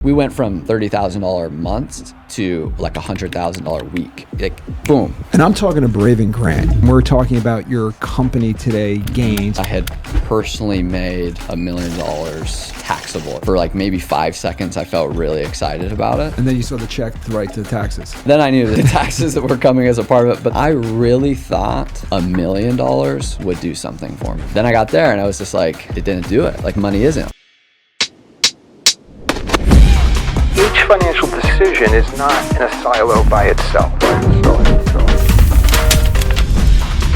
We went from $30,000 months to like $100,000 week, like boom. And I'm talking to Braven Grant. We're talking about your company today gains. I had personally made $1 million taxable for like maybe 5 seconds. I felt really excited about it. And then you saw the check right to the taxes. Then I knew the taxes that were coming as a part of it, but I really thought $1 million would do something for me. Then I got there and I was just like, it didn't do it. Like money isn't. Each financial decision is not in a silo by itself.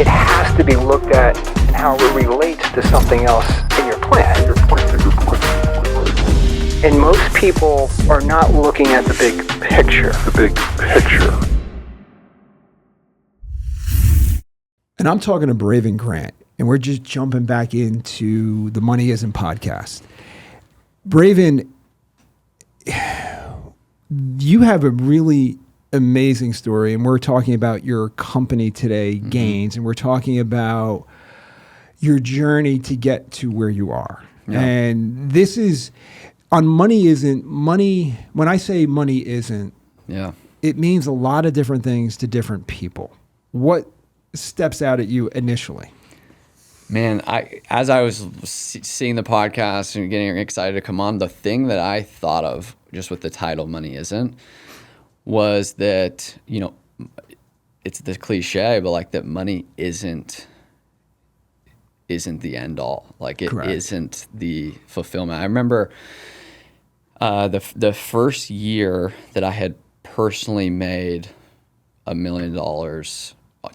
It has to be looked at and how it relates to something else in your plan. And most people are not looking at the big picture. And I'm talking to Braven Grant, and we're just jumping back into the Money Isn't podcast. Braven, you have a really amazing story, and we're talking about your company today, gains, and we're talking about your journey to get to where you are. Yeah. And this is on Money Isn't. Money, when I say money isn't, it means a lot of different things to different people. What steps out at you initially? Man, as I was seeing the podcast and getting excited to come on, the thing that I thought of just with the title Money Isn't was that, you know, it's the cliche, but like that money isn't the end all. Like it Correct. Isn't the fulfillment. I remember the first year that I had personally made $1 million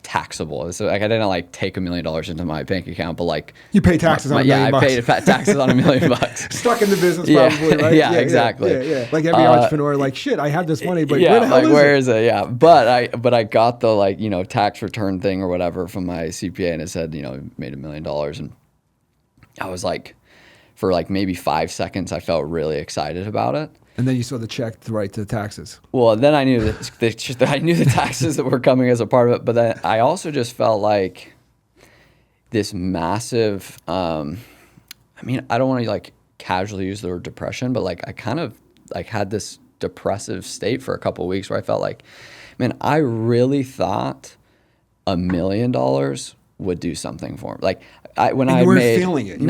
taxable. So like I didn't like take $1 million into my bank account, but like you pay taxes on $1 million bucks. I paid taxes on $1 million bucks. Stuck in the business, probably, right? Yeah, exactly. Yeah. Like every entrepreneur, like shit, I have this money, but where the hell where is it? Yeah, but I got the like tax return thing or whatever from my CPA, and it said made $1 million, and I was like, for like maybe 5 seconds, I felt really excited about it. And then you saw the check right to the taxes. Well, then I knew that I knew the taxes that were coming as a part of it, but then I also just felt like this massive. I mean, I don't want to like casually use the word depression, but like I kind of like had this depressive state for a couple of weeks where I felt like, man, I really thought $1 million would do something for me. Like when I made feeling it.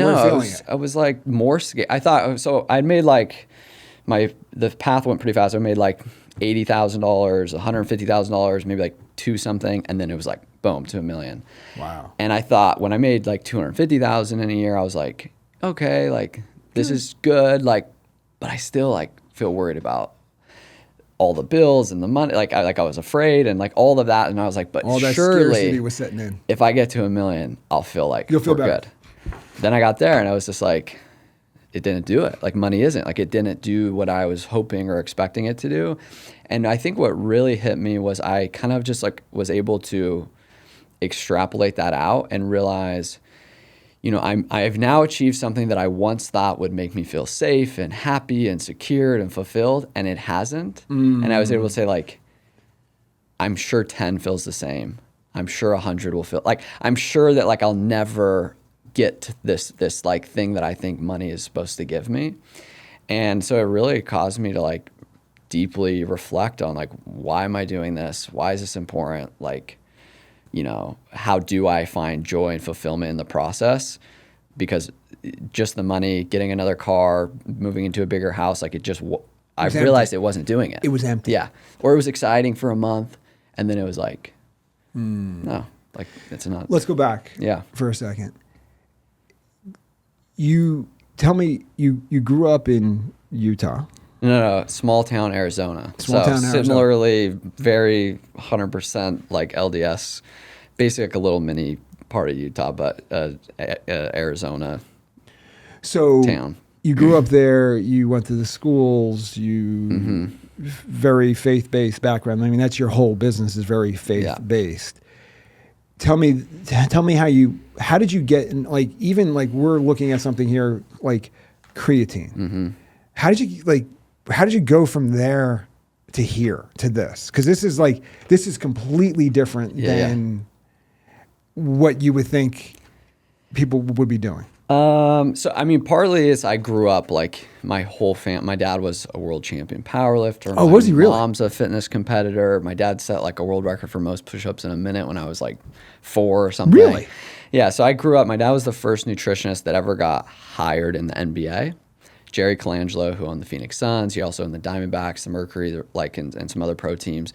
I was like more scared. I thought so. I'd made like. The path went pretty fast. I made like $80,000, $150,000, maybe like two something, and then it was like boom to $1 million. Wow. And I thought when I made like $250,000 in a year, I was like, okay, like this is good, like, but I still like feel worried about all the bills and the money. Like I was afraid and like all of that, and I was like, but all that surely scarcity was setting in. If I get to $1 million, I'll feel like you'll feel better. Good. Then I got there and I was just like. It didn't do it. Like money isn't. Like it didn't do what I was hoping or expecting it to do. And I think what really hit me was I kind of just like was able to extrapolate that out and realize, I've now achieved something that I once thought would make me feel safe and happy and secured and fulfilled, and it hasn't. And I was able to say like, I'm sure 10 feels the same. I'm sure 100 will feel like, I'm sure that like I'll never get this like thing that I think money is supposed to give me. And so it really caused me to like deeply reflect on like, why am I doing this? Why is this important? Like, how do I find joy and fulfillment in the process? Because just the money, getting another car, moving into a bigger house, like I realized it wasn't doing it. It was empty. Yeah. Or it was exciting for a month and then it was like, no, like it's not. Let's go back for a second. You tell me you grew up in Utah. No, small town Arizona. Similarly, very 100% like LDS, basically like a little mini part of Utah, but Arizona town. You grew up there, you went to the schools, very faith-based background. I mean, that's your whole business is very faith-based. Yeah. Tell me how did you get in, like, even like we're looking at something here like creatine. Mm-hmm. How did you go from there to here to this? Because this is completely different than what you would think people would be doing. So I mean, partly is I grew up like my whole my dad was a world champion powerlifter. Oh, was he really? My mom's a fitness competitor. My dad set like a world record for most push-ups in a minute when I was like 4 or something. Really? Yeah. So I grew up. My dad was the first nutritionist that ever got hired in the NBA. Jerry Colangelo, who owned the Phoenix Suns, he also owned the Diamondbacks, the Mercury, like and some other pro teams.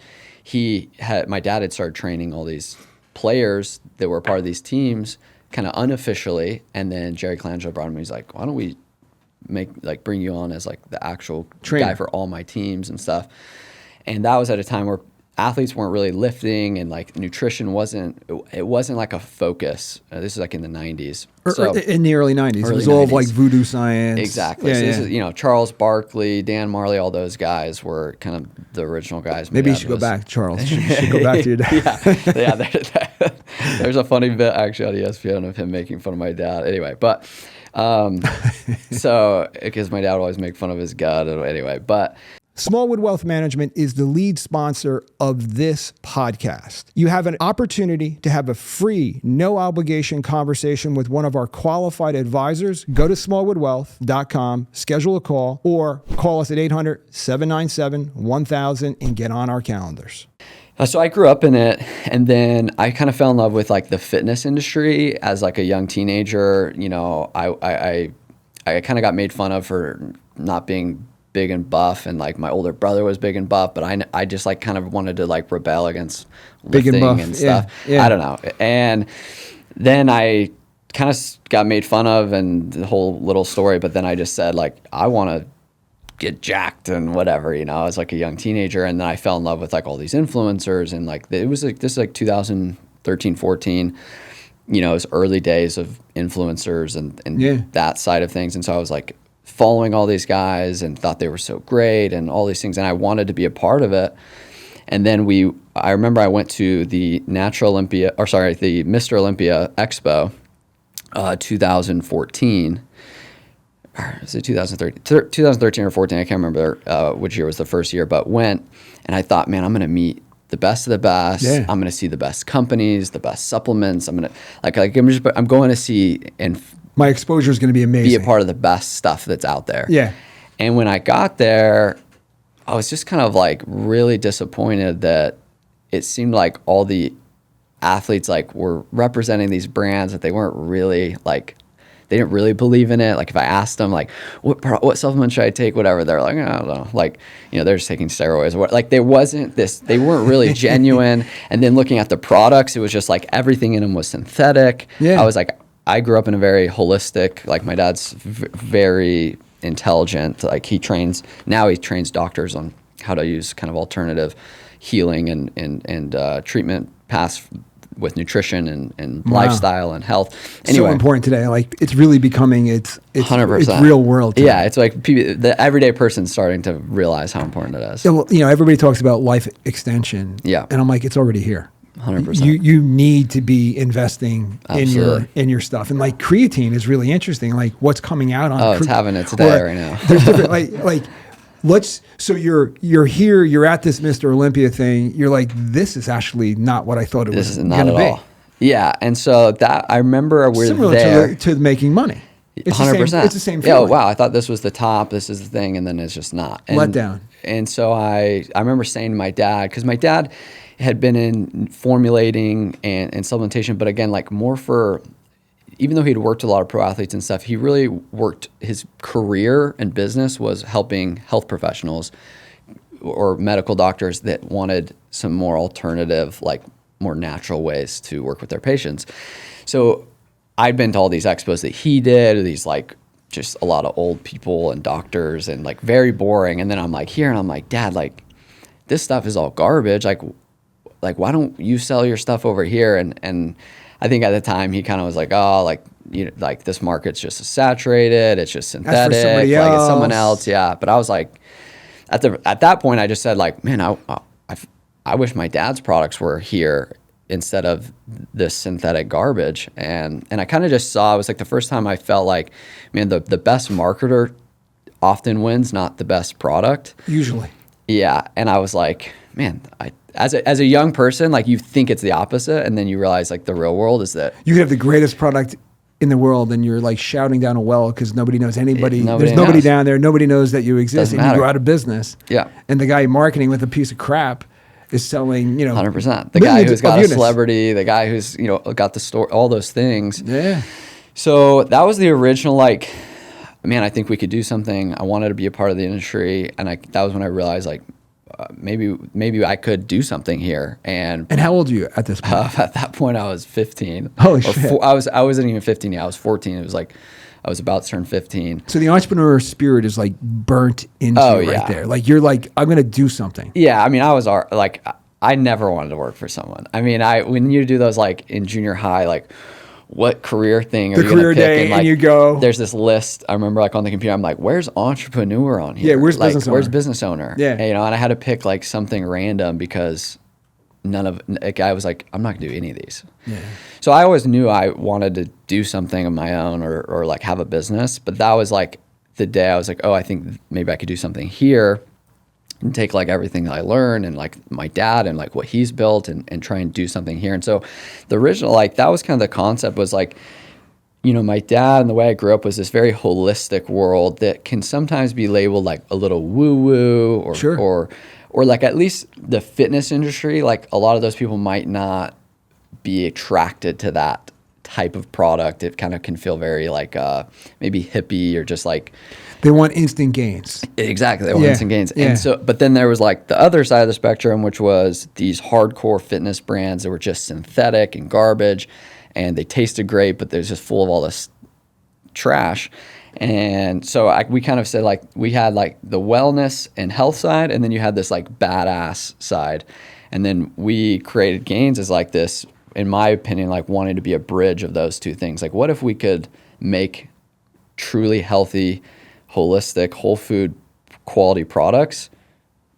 My dad had started training all these players that were part of these teams, kind of unofficially, and then Jerry Colangelo brought him. He's like, "Why don't we bring you on as like the actual Trainer guy for all my teams and stuff?" And that was at a time where athletes weren't really lifting, and like nutrition wasn't like a focus. This is like in the 90s. Or in the early 90s. It was all of like voodoo science. Exactly. Yeah, so this is, Charles Barkley, Dan Marley, all those guys were kind of the original guys. Maybe you should go back, Charles. You should go back to your dad. Yeah. There's a funny bit actually on ESPN of him making fun of my dad. Anyway, but so because my dad would always make fun of his gut. Anyway, but Smallwood Wealth Management is the lead sponsor of this podcast. You have an opportunity to have a free, no obligation conversation with one of our qualified advisors. Go to smallwoodwealth.com, schedule a call, or call us at 800-797-1000 and get on our calendars. So I grew up in it, and then I kind of fell in love with like the fitness industry as like a young teenager. I kind of got made fun of for not being big and buff, and like my older brother was big and buff, but I just like kind of wanted to like rebel against big lifting and buff and stuff. Yeah. I don't know. And then I kind of got made fun of and the whole little story, but then I just said like, I want to get jacked and whatever, I was like a young teenager, and then I fell in love with like all these influencers, and like it was like, this is like 2013, 14, it was early days of influencers and that side of things. And so I was like following all these guys and thought they were so great and all these things, and I wanted to be a part of it. And then I remember I went to the the Mr. Olympia Expo, 2014. Or was it 2013 or 14? I can't remember which year was the first year, but went, and I thought, man, I'm going to meet the best of the best. Yeah. I'm going to see the best companies, the best supplements. I'm going to I'm going to see and my exposure is going to be amazing. be a part of the best stuff that's out there. Yeah. And when I got there, I was just kind of like really disappointed that it seemed like all the athletes like were representing these brands that they weren't really like, they didn't really believe in it. Like if I asked them like, what supplement should I take, whatever, they're like, I don't know. Like, they're just taking steroids or what. Like there wasn't this, they weren't really genuine. And then looking at the products, it was just like everything in them was synthetic. Yeah. I was like, I grew up in a very holistic, like my dad's very intelligent. Like he trains doctors on how to use kind of alternative healing and treatment paths with nutrition and lifestyle and health. Anyway, so important today. Like it's really becoming, it's 100%. It's real world today. Yeah, it's like the everyday person's starting to realize how important it is. Yeah, well, everybody talks about life extension. Yeah. And I'm like, it's already here. 100%. You need to be investing Absolutely. in your stuff, and like creatine is really interesting. Like what's coming out on. It's having its day right now. There's different So you're here. You're at this Mr. Olympia thing. You're like, this is actually not what I thought it was going to be. This is not at all. Yeah, and so that I remember we're similar there to making money. It's 100%. It's the same feeling. feeling. Wow, I thought this was the top. This is the thing, and then it's just not. Let down. And so I remember saying to my dad, because my dad had been in formulating and supplementation, but again, like more for, even though he'd worked with a lot of pro athletes and stuff, he really worked, his career and business was helping health professionals or medical doctors that wanted some more alternative, like more natural ways to work with their patients. So I'd been to all these expos that he did, these like just a lot of old people and doctors and like very boring. And then I'm like here and I'm like, Dad, like this stuff is all garbage. Like why don't you sell your stuff over here? And I think at the time he kind of was like, oh, like this market's just saturated. It's just synthetic. That's for somebody like else. it's someone else. Yeah. But I was like, at that point, I just said like, man, I wish my dad's products were here instead of this synthetic garbage. And I kind of just saw, it was like the first time I felt like, man, the best marketer often wins, not the best product. Usually. Yeah. And I was like, man, as a young person, like you think it's the opposite, and then you realize like the real world is that you could have the greatest product in the world and you're like shouting down a well because nobody knows anybody. Nobody There's nobody knows. down there. Nobody knows that you exist, Doesn't and you go matter. out of business. Yeah. And the guy marketing with a piece of crap is selling, 100%. The guy millions who's of got a units. celebrity, the guy who's, got the store, all those things. Yeah. So that was the original, like, man, I think we could do something. I wanted to be a part of the industry. And that was when I realized, like, maybe I could do something here. And And how old are you at this point? at that point, I was 15. Holy Or shit. I wasn't even 15 yet. I was 14. It was like, I was about to turn 15. So the entrepreneur spirit is like burnt into Oh, you right yeah. there. Like you're like, I'm going to do something. Yeah, I mean, I never wanted to work for someone. I mean, when you do those, like, in junior high, like, what career thing are The you going to career pick? day, and like, you go- There's this list. I remember, like, on the computer, I'm like, where's entrepreneur on here? Yeah, where's like, business Where's owner? business owner? Yeah. And, and I had to pick, like, something random because I was like, I'm not going to do any of these. Yeah. So I always knew I wanted to do something of my own or like have a business. But that was like the day I was like, oh, I think maybe I could do something here and take like everything that I learned and like my dad and like what he's built and try and do something here. And so the original, like, that was kind of the concept was like, my dad and the way I grew up was this very holistic world that can sometimes be labeled like a little woo-woo or Sure. or like at least the fitness industry, like a lot of those people might not be attracted to that type of product. It kind of can feel very like maybe hippie or just like They want instant gains. exactly they want Yeah, instant gains. yeah. And so, but then there was like the other side of the spectrum, which was these hardcore fitness brands that were just synthetic and garbage, and they tasted great, but they're just full of all this trash. And so we kind of said like we had like the wellness and health side, and then you had this like badass side. And then we created Gains as like this, in my opinion, like wanting to be a bridge of those two things. Like, what if we could make truly healthy, holistic, whole food quality products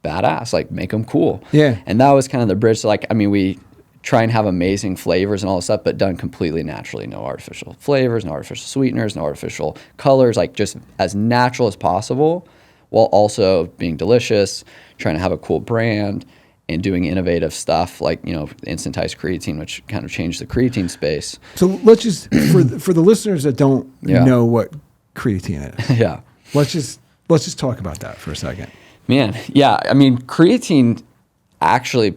badass, like make them cool. Yeah. And that was kind of the bridge. So like, I mean, we try and have amazing flavors and all this stuff, but done completely naturally. No artificial flavors, no artificial sweeteners, no artificial colors, like just as natural as possible, while also being delicious, trying to have a cool brand and doing innovative stuff like, instantized creatine, which kind of changed the creatine space. So let's just, for the listeners that don't Yeah. know what creatine is, Yeah. let's just talk about that for a second. Man, yeah. I mean, creatine actually,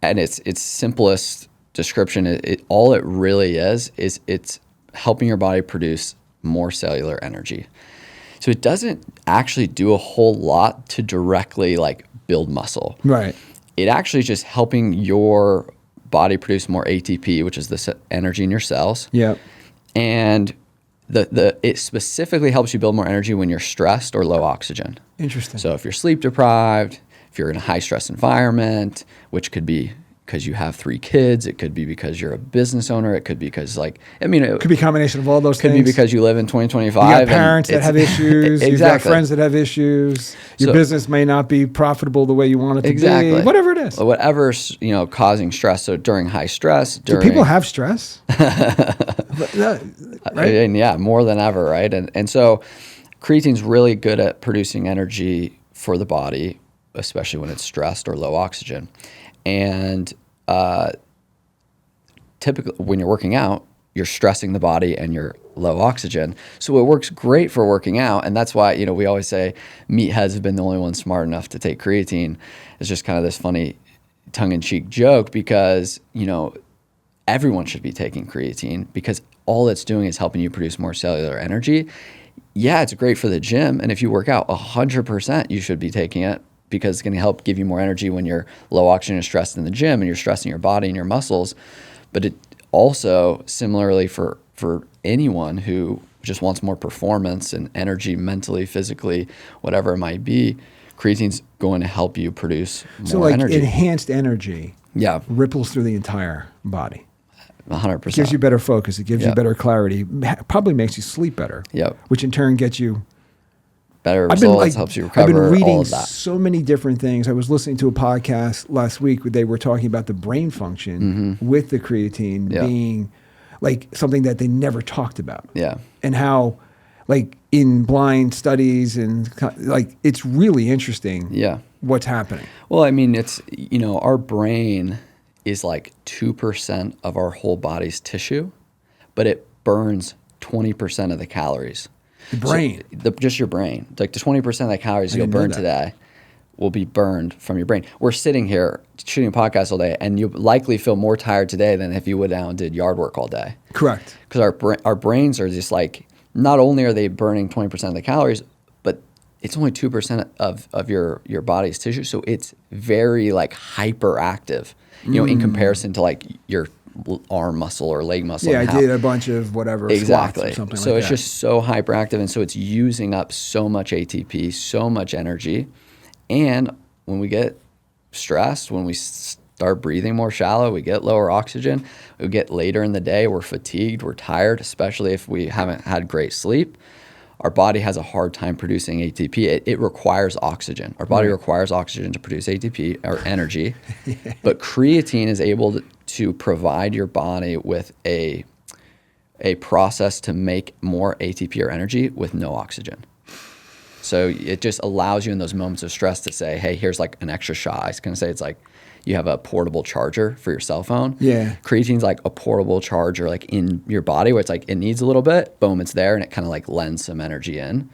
and its simplest description, all it really is it's helping your body produce more cellular energy. So it doesn't actually do a whole lot to directly like build muscle. Right. It actually is just helping your body produce more ATP, which is the energy in your cells. Yeah. And it specifically helps you build more energy when you're stressed or low oxygen. Interesting. So if you're sleep deprived, if you're in a high stress environment, which could be because you have 3 kids, it could be because you're a business owner, it could be because it could be a combination of all those could things. be because you live in 2025. You got and parents that have issues. Exactly. You've got friends that have issues. Your So- business may not be profitable the way you want it to Exactly. be. Whatever it is. Whatever's causing stress. So during high stress, Do people have stress? Right? And yeah, more than ever, right? And so creatine's really good at producing energy for the body, especially when it's stressed or low oxygen. And typically when you're working out, you're stressing the body and you're low oxygen. So it works great for working out. And that's why, we always say meatheads have been the only ones smart enough to take creatine. It's just kind of this funny tongue-in-cheek joke because, everyone should be taking creatine because all it's doing is helping you produce more cellular energy. Yeah, it's great for the gym. And if you work out 100%, you should be taking it because it's going to help give you more energy when you're low oxygen and stressed in the gym and you're stressing your body and your muscles. But it also, similarly for anyone who just wants more performance and energy mentally, physically, whatever it might be, creatine's going to help you produce more So like energy. enhanced energy Yeah, ripples through the entire body. 100%. It gives you better focus. It gives you Yep. better clarity. Probably makes you sleep better. Yep. Which in turn gets you Better results, helps you recover, I've been reading all of that. so many different things. I was listening to a podcast last week where they were talking about the brain function with the creatine Yeah. being like something that they never talked about. Yeah. And how like in blind studies and like it's really interesting Yeah. what's happening. Well, I mean, it's, our brain is like 2% of our whole body's tissue, but it burns 20% of the calories. The brain. So just your brain. Like the 20% of the calories you'll didn't know burn that. today will be burned from your brain. We're sitting here shooting a podcast all day, and you likely feel more tired today than if you went out and did yard work all day. Correct. Because our brains are just like, not only are they burning 20% of the calories, but it's only 2% of your body's tissue. So it's very like hyperactive, in comparison to like your arm muscle or leg muscle. Yeah, I and how- did a bunch of whatever squats Exactly. or something So like it's that. just so hyperactive, and so it's using up so much ATP, so much energy. And when we get stressed, when we start breathing more shallow, we get lower oxygen. We get later in the day, we're fatigued, we're tired, especially if we haven't had great sleep. Our body has a hard time producing ATP. It requires oxygen. Our body requires oxygen to produce ATP or energy. But creatine is able to provide your body with a process to make more ATP or energy with no oxygen. So it just allows you in those moments of stress to say, hey, here's like an extra shot. I was going to say it's like you have a portable charger for your cell phone. Yeah. Creatine's like a portable charger like in your body where it's like it needs a little bit, boom, it's there, and it kind of like lends some energy in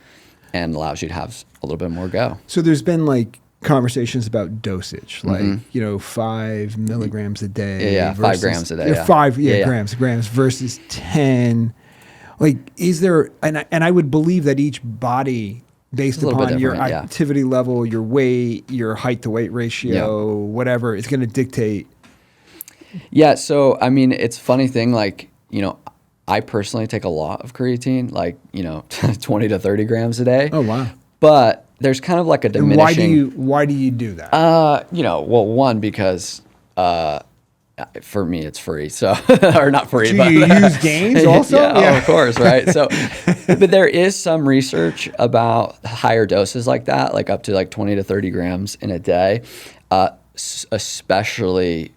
and allows you to have a little bit more go. So there's been like conversations about dosage, like 5 milligrams a day. Yeah, 5 grams a day, yeah. 5 Yeah. grams versus 10. Like, is there? And I would believe that each body, based a little bit upon your different, yeah. activity level, your weight, your height to weight ratio, whatever, it's going to dictate. Yeah, so I mean, it's a funny thing, like, I personally take a lot of creatine, like, 20 to 30 grams a day. Oh wow! But there's kind of like a And diminishing. why do you do that? Well, one, because for me it's free, so or not free. Do but you use gains also? Yeah, of course, right? So, but there is some research about higher doses like that, like up to like 20 to 30 grams in a day, especially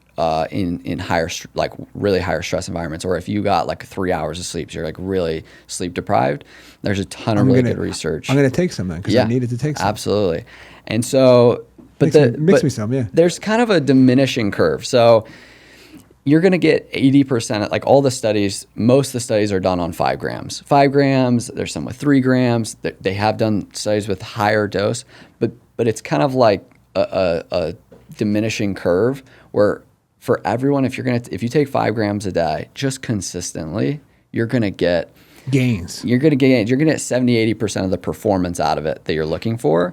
in higher, like really higher stress environments, or if you got like 3 hours of sleep, so you're like really sleep deprived. There's a ton of really good research. I'm going to take some then because I needed to take some. Absolutely. And so, but Mix me some, yeah. There's kind of a diminishing curve. So you're going to get 80%, like all the studies, most of the studies are done on 5 grams. 5 grams, there's some with 3 grams. They have done studies with higher dose, but it's kind of like a diminishing curve where for everyone, if you take 5 grams a day, just consistently, you're going to get gains. You're going to get 70-80% of the performance out of it that you're looking for.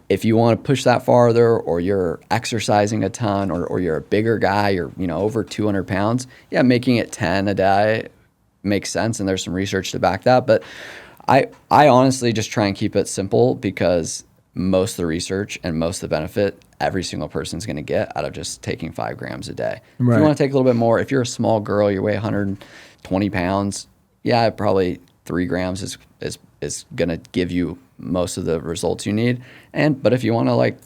If you want to push that farther, or you're exercising a ton, or you're a bigger guy, you're over 200 pounds, making it 10 a day makes sense, and there's some research to back that. But I honestly just try and keep it simple, because most of the research and most of the benefit every single person's going to get out of just taking 5 grams a day. If you want to take a little bit more, if you're a small girl, you weigh 120 pounds, probably 3 grams is going to give you most of the results you need. But if you want to like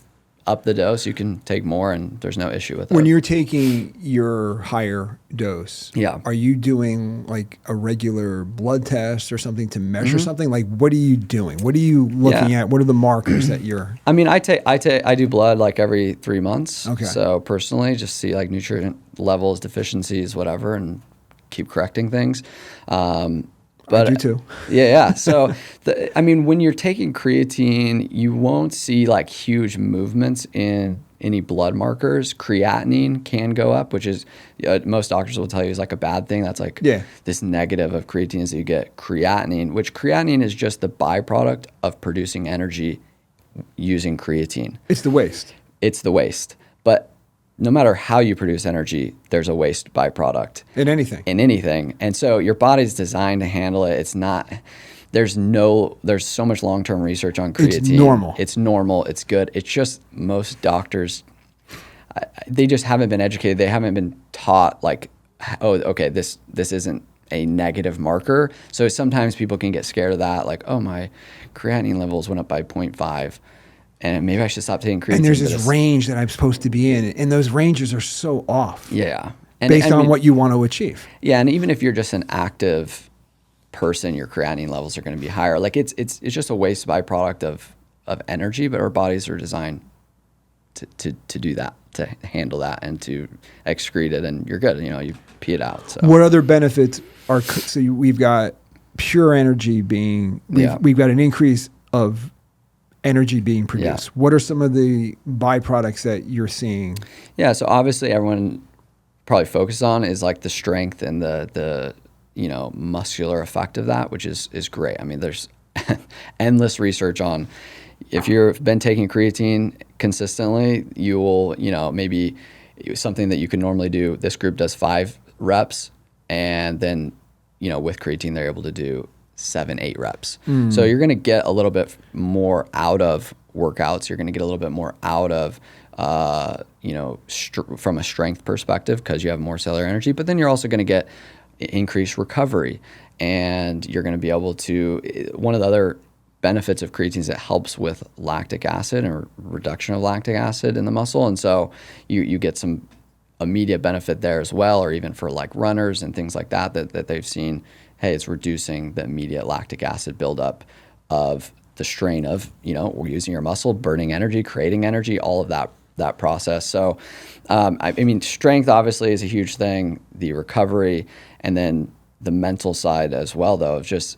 up the dose, you can take more, and there's no issue with that. When you're taking your higher dose, Yeah. are you doing like a regular blood test or something to measure something? Like, what are you doing? What are you looking at? What are the markers that you're? I mean, I do blood like every 3 months. Okay. So personally, just see like nutrient levels, deficiencies, whatever, and keep correcting things. But I do too. Yeah. So, when you're taking creatine, you won't see like huge movements in any blood markers. Creatinine can go up, which is most doctors will tell you is like a bad thing. That's like this negative of creatine is that you get creatinine, which creatinine is just the byproduct of producing energy using creatine. It's the waste. It's the waste. But no matter how you produce energy, there's a waste byproduct. In anything. And so your body's designed to handle it. It's not, there's so much long-term research on creatine. It's normal. It's good. It's just most doctors, they just haven't been educated. They haven't been taught like, oh, okay, this isn't a negative marker. So sometimes people can get scared of that. Like, oh, my creatinine levels went up by 0.5. And maybe I should stop taking creatine. And there's this range that I'm supposed to be in, and those ranges are so off. Yeah. Based on what you want to achieve. Yeah, and even if you're just an active person, your creatinine levels are going to be higher. Like it's just a waste byproduct of energy, but our bodies are designed to do that, to handle that, and to excrete it, and you're good. You pee it out. So what other benefits are? So we've got pure energy being. We've got an increase of energy being produced. Yeah. What are some of the byproducts that you're seeing? Yeah. So obviously, everyone probably focuses on is like the strength and the muscular effect of that, which is great. I mean, there's endless research on. If you've been taking creatine consistently, you will, maybe something that you can normally do. This group does 5 reps, and then, with creatine, they're able to do 7, 8 reps. So you're going to get a little bit more out of workouts. You're going to get a little bit more out of, from a strength perspective, because you have more cellular energy. But then you're also going to get increased recovery, and you're going to be able to. One of the other benefits of creatine is it helps with lactic acid or reduction of lactic acid in the muscle, and so you get some immediate benefit there as well, or even for like runners and things like that they've seen, hey, it's reducing the immediate lactic acid buildup of the strain of, we're using your muscle, burning energy, creating energy, all of that process. So I mean, strength obviously is a huge thing, the recovery, and then the mental side as well, though, of just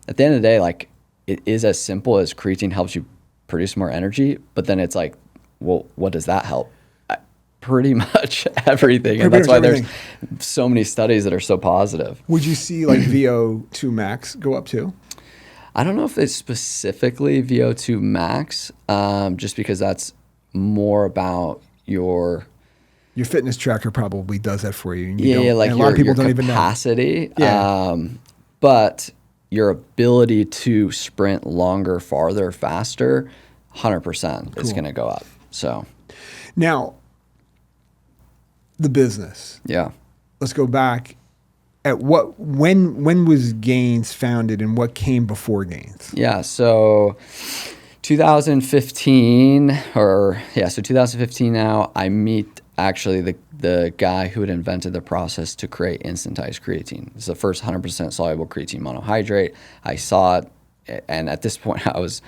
at the end of the day, like, it is as simple as creatine helps you produce more energy, but then it's like, well, what does that help? Pretty much everything. And that's why there's so many studies that are so positive. Would you see like VO2 max go up too? I don't know if it's specifically VO2 max, just because that's more about your fitness tracker probably does that for you. Like a lot of people don't even know. Capacity. Yeah. But your ability to sprint longer, farther, faster, 100% is going to go up. So now, the business. Yeah. Let's go back. When was Gains founded, and what came before Gains? Yeah. So 2015, so 2015 now, I meet actually the guy who had invented the process to create instantized creatine. It's the first 100% soluble creatine monohydrate. I saw it, and at this point I was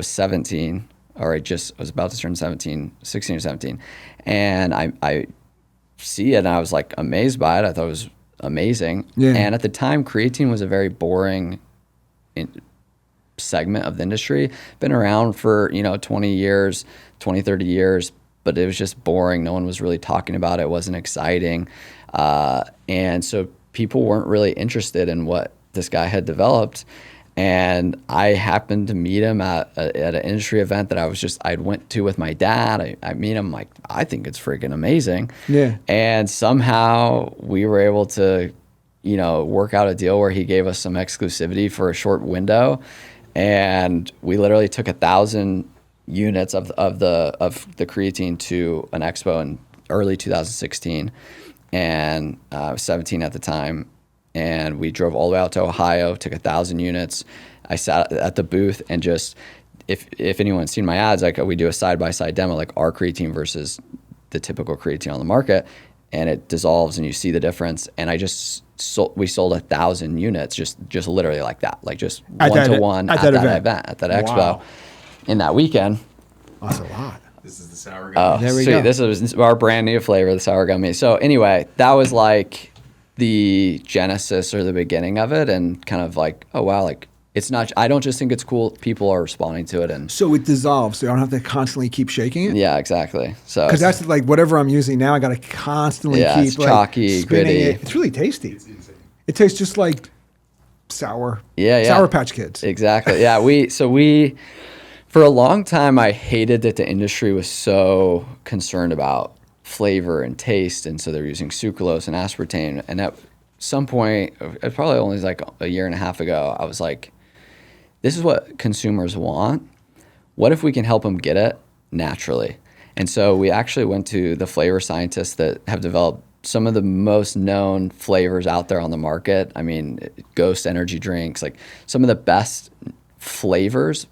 17, or I was about to turn 16 or 17, and I see it, and I was like amazed by it. I thought it was amazing. Yeah. And at the time, creatine was a very boring segment of the industry. Been around for 20 years, 20, 30 years, but it was just boring. No one was really talking about it. It wasn't exciting. And so people weren't really interested in what this guy had developed. And I happened to meet him at an industry event that I'd went to with my dad. I meet him, like, I think it's freaking amazing. Yeah. And somehow we were able to, work out a deal where he gave us some exclusivity for a short window. And we literally took 1,000 units of the creatine to an expo in early 2016, and I was 17 at the time, and we drove all the way out to Ohio, took 1,000 units. I sat at the booth, and just if anyone's seen my ads, like, we do a side-by-side demo, like our creatine versus the typical creatine on the market, and it dissolves and you see the difference. And we sold 1,000 units just literally like that, like just one-to-one at that event, at that expo. Wow. In that weekend. That's a lot. This is the sour gummy. Oh, there we sweet. go. This is our brand new flavor, the sour gummy. So anyway, that was like the genesis or the beginning of it, and kind of like, oh wow, like, it's not, I don't just think it's cool, people are responding to it. And So it dissolves, so I don't have to constantly keep shaking it? yeah, exactly. So Because that's like whatever I'm using now, I got to constantly keep it's chalky, spinning gritty. it. It's really tasty. It tastes just like Sour Patch Kids. Exactly. Yeah, we for a long time, I hated that the industry was so concerned about flavor and taste, and so they're using sucralose and aspartame. And at some point, it probably only like a year and a half ago, I was like, this is what consumers want. What if we can help them get it naturally? And so we actually went to the flavor scientists that have developed some of the most known flavors out there on the market. I mean, Ghost energy drinks, like some of the best flavors,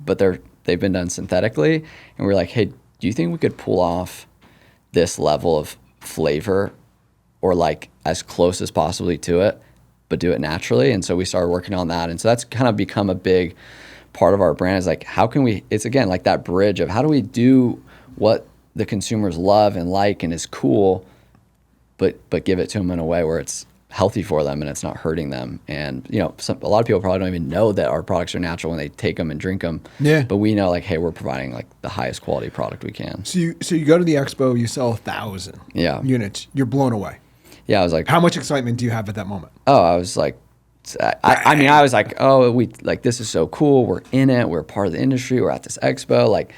but they've been done synthetically. And we're like, hey, do you think we could pull off this level of flavor, or like as close as possibly to it, but do it naturally? And so we started working on that. And so that's kind of become a big part of our brand is like, how can we, it's again, like that bridge of how do we do what the consumers love and like and is cool, but give it to them in a way where it's healthy for them and it's not hurting them. And a lot of people probably don't even know that our products are natural when they take them and drink them. Yeah. But we know, like, hey, we're providing like the highest quality product we can. So you go to the expo, you sell 1,000 units. You're blown away. Yeah, I was like, how much excitement do you have at that moment? Oh, I was like, I was like, oh, we like, this is so cool. We're in it. We're part of the industry. We're at this expo. Like,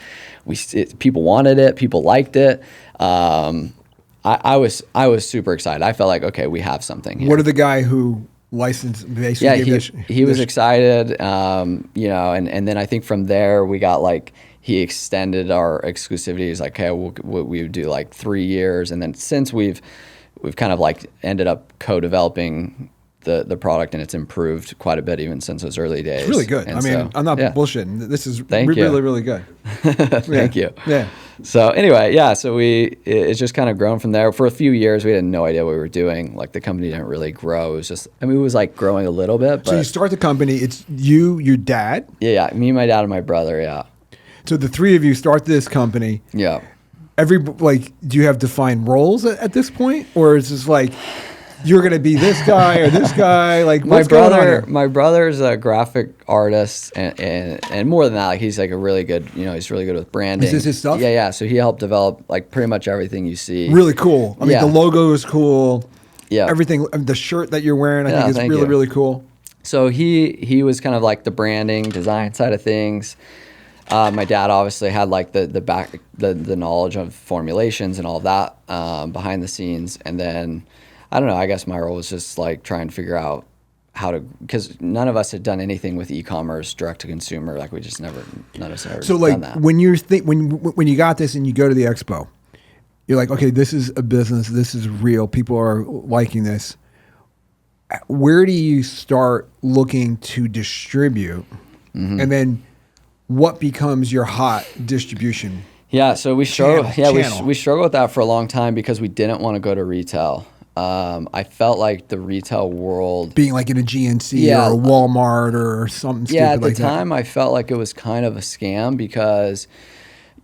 people wanted it. People liked it. I was super excited. I felt like, okay, we have something here. What did the guy who licensed basically? Yeah, he was excited. And then I think from there we got like, he extended our exclusivity. He's like, okay, we would do like 3 years, and then since we've kind of like ended up co-developing the product, and it's improved quite a bit even since those early days. It's really good. And I mean, I'm not bullshitting. This is really, really good. Thank you. Yeah. So anyway, so it's just kind of grown from there. For a few years, we had no idea what we were doing. Like, the company didn't really grow. It was just, it was like growing a little bit. But so you start the company. It's you, your dad. Yeah, me, my dad, and my brother. Yeah. So the three of you start this company. Yeah. Do you have defined roles at this point, or is this like, you're going to be this guy or this guy? Like, what's going on here? My brother's a graphic artist, and more than that, like, he's like a really good, he's really good with branding. Is this his stuff? Yeah. So he helped develop like pretty much everything you see. Really cool. I mean, the logo is cool. Yeah. Everything, the shirt that you're wearing, I think is really, really cool. So he was kind of like the branding, design side of things. My dad obviously had like the knowledge of formulations and all of that behind the scenes, and then I don't know. I guess my role was just like trying to figure out how to, because none of us had done anything with e-commerce, direct to consumer. Like, we just none of us ever. So like done that. when you got this and you go to the expo, you're like, okay, this is a business. This is real. People are liking this. Where do you start looking to distribute, and then what becomes your hot distribution? Yeah, so we struggled. Channel. We struggled with that for a long time because we didn't want to go to retail. I felt like the retail world, being like in a GNC or a Walmart or something stupid at the like time, that. I felt like it was kind of a scam because,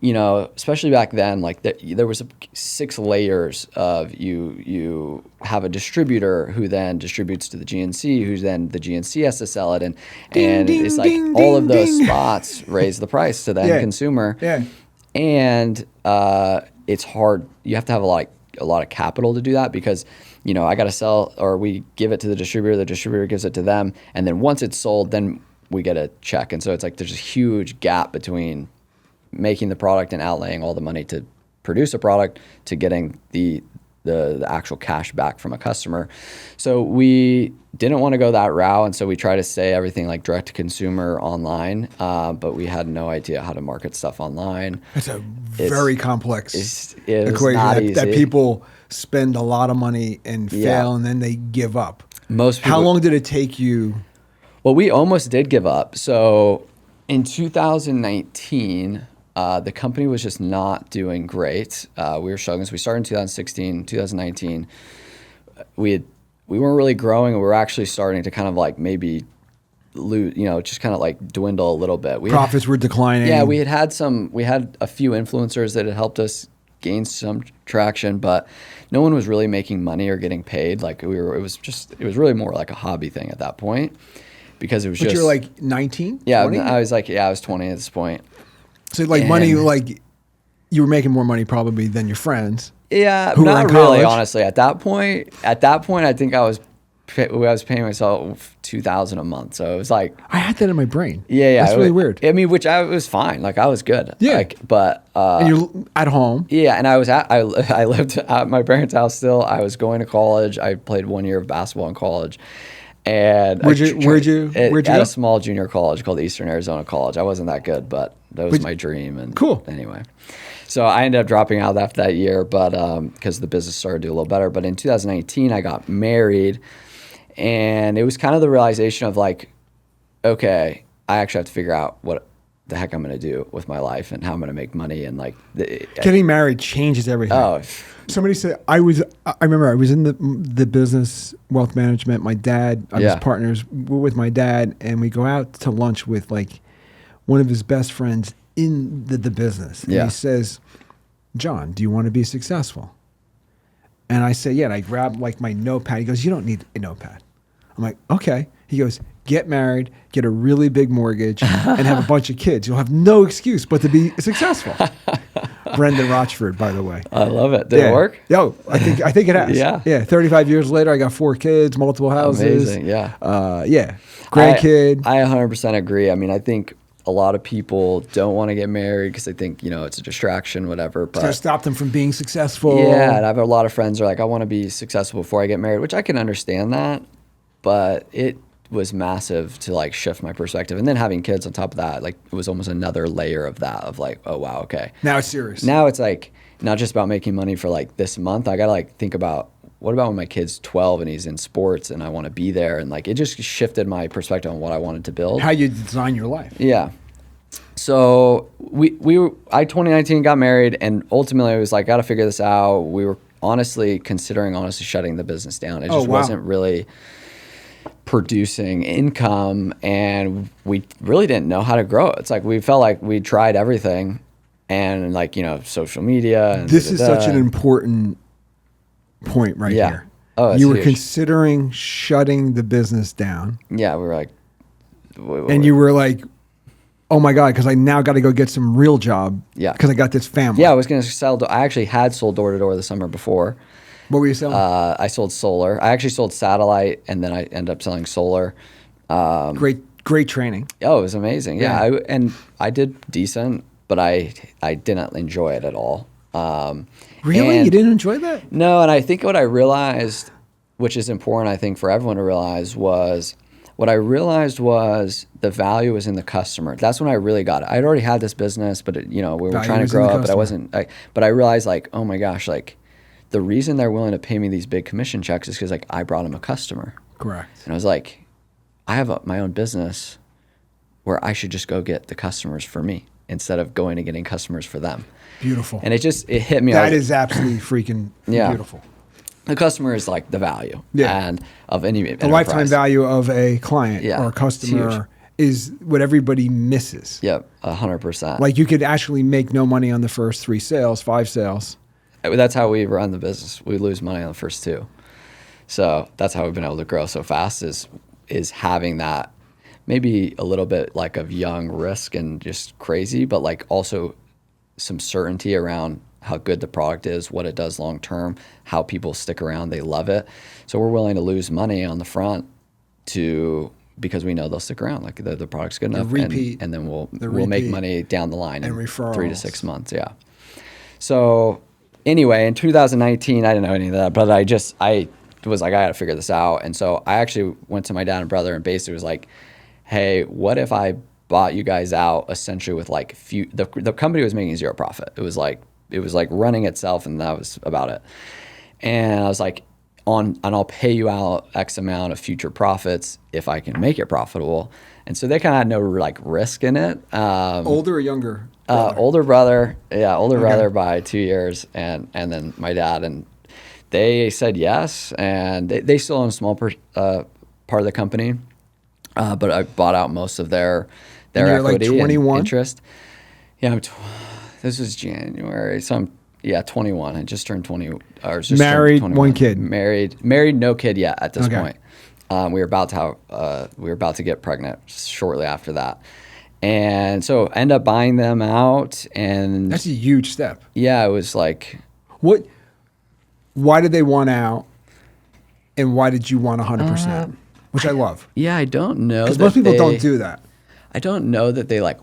especially back then, like there was 6 layers of you have a distributor who then distributes to the GNC, who then the GNC has to sell it, and it's like all of those spots raise the price to the end consumer. Yeah. And it's hard. You have to have a lot of capital to do that because, I got to sell, or we give it to the distributor gives it to them. And then once it's sold, then we get a check. And so it's like, there's a huge gap between making the product and outlaying all the money to produce a product to getting the actual cash back from a customer. So we didn't want to go that route. And so we tried to say everything like direct to consumer online, but we had no idea how to market stuff online. It's a very complex equation that people spend a lot of money and fail, and then they give up. Most people, how long did it take you? Well, we almost did give up. So in 2019, the company was just not doing great. We were struggling. So we started in 2016, 2019. We weren't really growing, and we were actually starting to kind of like maybe lose, just kind of like dwindle a little bit. Profits were declining. Yeah, we had a few influencers that had helped us gain some traction, but no one was really making money or getting paid. Like, it was really more like a hobby thing at that point, because it was But you're like 19? Yeah, 20? I was 20 at this point. So like money, like you were making more money probably than your friends. Yeah, who not were in really, college. honestly. At that point, I think I was paying myself $2,000 a month. So it was like, I had that in my brain. Yeah. That's really weird. I mean, which I was fine. Like, I was good. Yeah. But and you're at home. Yeah, and I lived at my parents' house still. I was going to college. I played 1 year of basketball in college. And where'd you at go? a small junior college called Eastern Arizona College. I wasn't that good, but that was my dream. And cool. Anyway, so I ended up dropping out after that year, but because the business started to do a little better. But in 2019, I got married, and it was kind of the realization of like, okay, I actually have to figure out what the heck I'm going to do with my life and how I'm going to make money, and like getting married changes everything. Oh. Somebody said I remember I was in the business wealth management. My dad, I was partners with my dad, and we go out to lunch with like one of his best friends in the business. And Yeah. he says, John, do you want to be successful? And I say, yeah. And I grab like my notepad. He goes, you don't need a notepad. I'm like, okay. He goes, get married, get a really big mortgage, and have a bunch of kids. You'll have no excuse but to be successful. Brendan Rochford, by the way. I love it. Did it work? Yo, I think it has. Yeah. Yeah. 35 years later, I got 4 kids, multiple houses. Amazing. Yeah. Yeah. Grandkid. I 100% agree. I mean, I think a lot of people don't want to get married because they think, it's a distraction, whatever. It's going to But stop them from being successful. yeah, and I have a lot of friends who are like, I want to be successful before I get married, which I can understand that. But it was massive to like shift my perspective. And then having kids on top of that, like it was almost another layer of that of like, oh, wow, okay. Now it's serious. Now it's like not just about making money for like this month. I got to like think about what about when my kid's 12 and he's in sports and I want to be there. And like it just shifted my perspective on what I wanted to build. How you design your life. Yeah. So I 2019 got married and ultimately I was like, got to figure this out. We were honestly considering shutting the business down. It just wasn't really producing income and we really didn't know how to grow it. It's like we felt like we tried everything and like, social media. And this is such an important point right here. Oh, it's you were huge. considering shutting the business down. Yeah, we were like, And you were like, oh my God, because I now got to go get some real job. Yeah. Because I got this family. Yeah, I was going to sell. I actually had sold door to door the summer before. What were you selling? I sold solar. I actually sold satellite, and then I ended up selling solar. Great training. Oh, it was amazing. Yeah, Yeah. I did decent, but I didn't enjoy it at all. Really? You didn't enjoy that? No, and I think what I realized, which is important, I think, for everyone to realize was the value was in the customer. That's when I really got it. I'd already had this business, but we were Value trying was to in grow the up, but I customer. wasn't. But I realized like, oh my gosh, like the reason they're willing to pay me these big commission checks is because like I brought them a customer. Correct. And I was like, I have my own business where I should just go get the customers for me instead of going and getting customers for them. Beautiful. And it hit me. That is absolutely freaking beautiful. The customer is like the value and of any The lifetime value of a client or a customer is what everybody misses. Yep, 100%. Like you could actually make no money on the first 3 sales, 5 sales. That's how we run the business. We lose money on the first 2. So that's how we've been able to grow so fast is having that maybe a little bit like of young risk and just crazy, but like also some certainty around how good the product is, what it does long term, how people stick around, they love it. So we're willing to lose money on the front because we know they'll stick around. Like the product's good enough, repeat, and then we'll make money down the line in referrals. 3 to 6 months. Yeah. So anyway, in 2019, I didn't know any of that, but I was like, I got to figure this out. And so I actually went to my dad and brother and basically was like, hey, what if I bought you guys out essentially with like the company was making 0 profit. It was like running itself and that was about it. And I was like, and I'll pay you out X amount of future profits if I can make it profitable. And so they kind of had no like risk in it. Older or younger? Older brother. Yeah, older brother by 2 years. And then my dad. And they said yes. And they still own a small part of the company. But I bought out most of their equity like 21? and interest. Yeah, this was January. So I'm 21. I just turned 20. Or just married, turned 21. 1 kid. Married, no kid yet at this point. We were about to get pregnant shortly after that, and so end up buying them out. And That's a huge step. yeah, it was like, Why did they want out, and why did you want 100%? Which I love. yeah, I don't know Because most people don't do that. I don't know that they like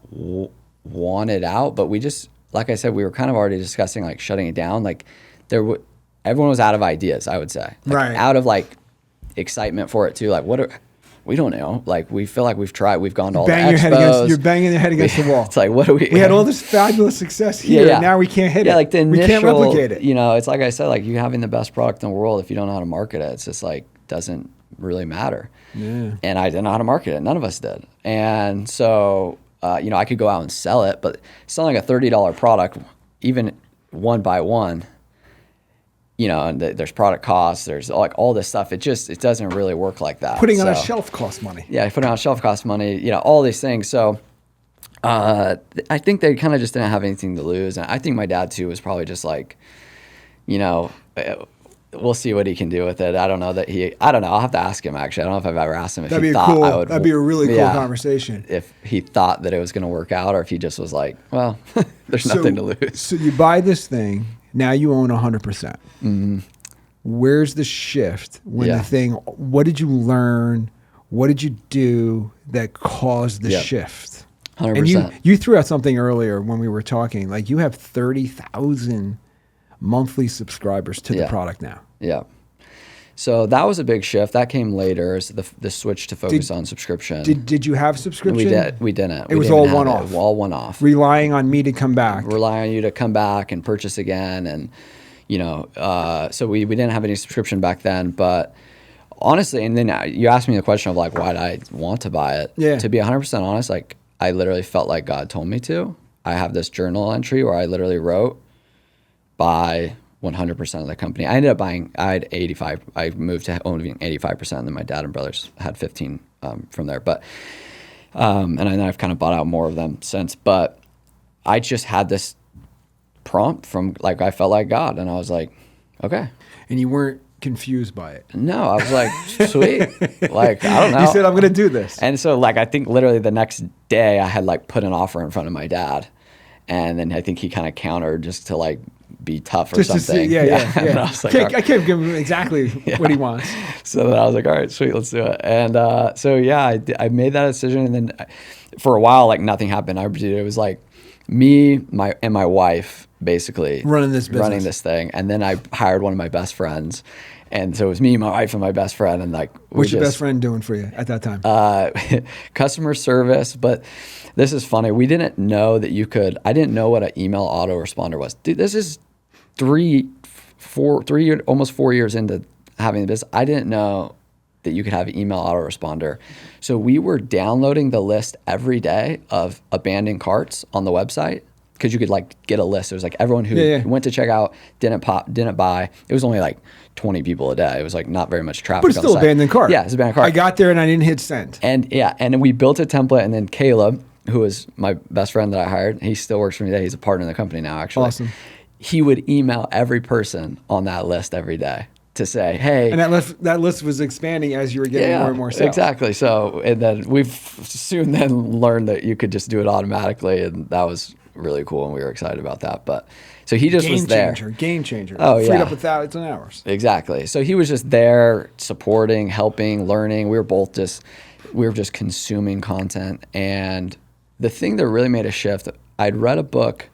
wanted out, but we just, like I said, we were kind of already discussing like shutting it down. Like everyone was out of ideas, I would say. Like, right. Out of like excitement for it too. Like we don't know. Like we feel like we've tried. We've gone to all the expos. You're banging your head against the wall. It's like, what do we? We had all this fabulous success here, and now we can't hit it. Yeah, like the initial, we can't replicate it. It's like I said, like you having the best product in the world, if you don't know how to market it, it's just like doesn't really matter. Yeah. And I didn't know how to market it. None of us did. And so, I could go out and sell it, but selling a $30 product, even one by one, and there's product costs, there's like all this stuff. It doesn't really work like that. Putting on a shelf costs money. Yeah, putting on a shelf costs money, all these things. So I think they kind of just didn't have anything to lose. And I think my dad too was probably just like, you know, we'll see what he can do with it. I don't know. I'll have to ask him actually. I don't know if I've ever asked him if he thought I would. That'd be a really cool conversation. If he thought that it was going to work out, or if he just was like, well, there's nothing to lose. So you buy this thing, now you own 100%. Mm-hmm. Where's the shift when the thing, what did you learn? What did you do that caused the shift? 100%. And you threw out something earlier when we were talking, like you have 30,000 monthly subscribers to the product now. Yeah. So that was a big shift. That came later, is the switch to focus on subscription. Did you have subscription? We didn't. It was all one-off. All one-off. Relying on me to come back. Relying on you to come back and purchase again. And, you know, so we didn't have any subscription back then. But honestly, and then you asked me the question of like, why did I want to buy it? Yeah. To be 100% honest, like I literally felt like God told me to. I have this journal entry where I literally wrote, buy 100% of the company. I ended up buying, I had 85. I moved to owning 85%, and then my dad and brothers had 15 from there. But, and then I've kind of bought out more of them since. But I just had this prompt from, like, I felt like God, and I was like, okay. And you weren't confused by it? No, I was like, sweet. Like, I don't know. You said, I'm going to do this. And so, like, I think literally the next day I had, like, put an offer in front of my dad. And then I think he kind of countered just to, like, be tough or just something. To see, yeah. And I was like, I can't give him exactly what he wants. So then I was like, all right, sweet, let's do it. And so yeah, I made that decision, and then for a while, like nothing happened. It was like me, my wife basically running this thing, and then I hired one of my best friends. And so it was me, my wife, and my best friend. And like, what's your best friend doing for you at that time? Customer service. But this is funny. We didn't know that you could. I didn't know what an email autoresponder was. Dude, this is almost 4 years into having this. I didn't know that you could have an email autoresponder. So we were downloading the list every day of abandoned carts on the website, because you could like get a list. It was like everyone who went to check out didn't buy. It was only like 20 people a day. It was like not very much traffic. But it's still abandoned cart. Yeah, it's abandoned cart. I got there and I didn't hit send. And and we built a template, and then Caleb, who was my best friend that I hired, he still works for me today. He's a partner in the company now, actually. Awesome. He would email every person on that list every day to say, hey. And that list was expanding as you were getting more and more sales. Exactly. So, and then we've soon then learned that you could just do it automatically, and that was really cool, and we were excited about that. But so he just was there. Game changer. Oh, Freed up 1,000 hours. Exactly. So he was just there, supporting, helping, learning. We were just consuming content. And the thing that really made a shift, I'd read a book